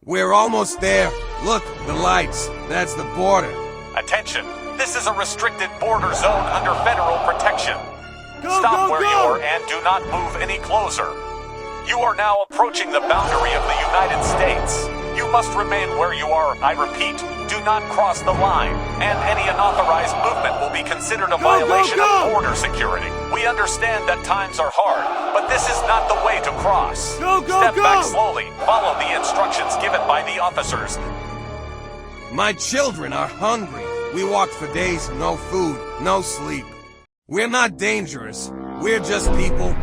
We're almost there. Look, the lights. That's the border. Attention! This is a restricted border zone under federal protection. Go, Stop go, where go! you are and do not move any closer. You are now approaching the boundary of the United States. You must remain where you are. I repeat, do not cross the line, and any unauthorized movement will be considered a violation of border security. We understand that times are hard, but this is not the way to cross. Go, go, Step go! back slowly. Follow the instructions given by the officers. My children are hungry. We walked for days, no food, no sleep. We're not dangerous. We're just people.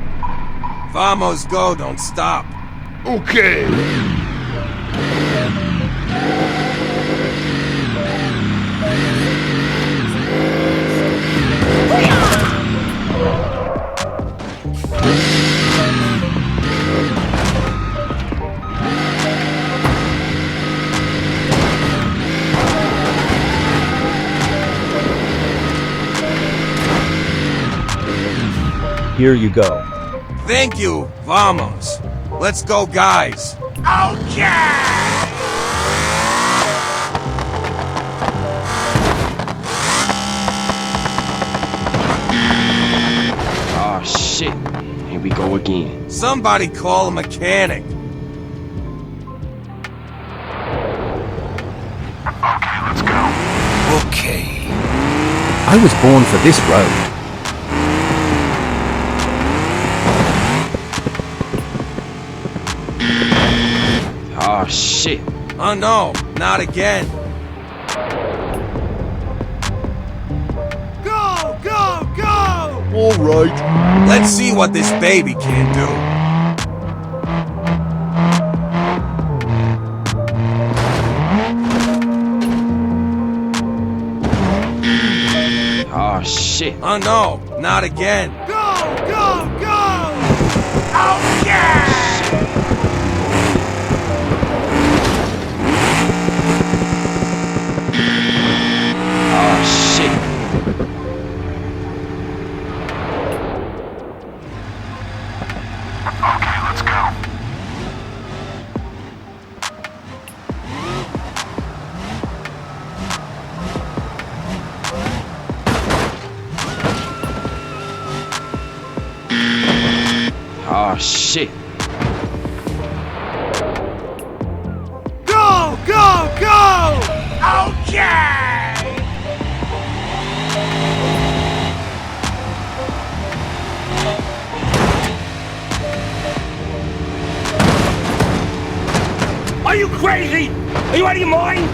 Vamos, go, don't stop. Okay. Here you go. Thank you, vamos. Let's go, guys. Oh shit. Here we go again. Somebody call a mechanic. Okay. I was born for this road. Oh shit. Oh no, not again. Go, go, go! All right. Let's see what this baby can do. Oh shit. Oh no, not again. Go, go, go! Oh shit. Oh shit. Go, go, go! Okay! Are you crazy? Are you out of your mind?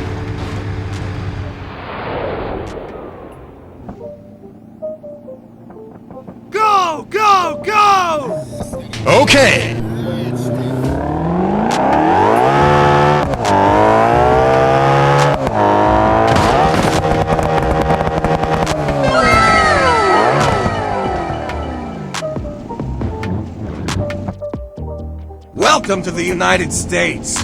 Go, go, go! Okay. Welcome to the United States.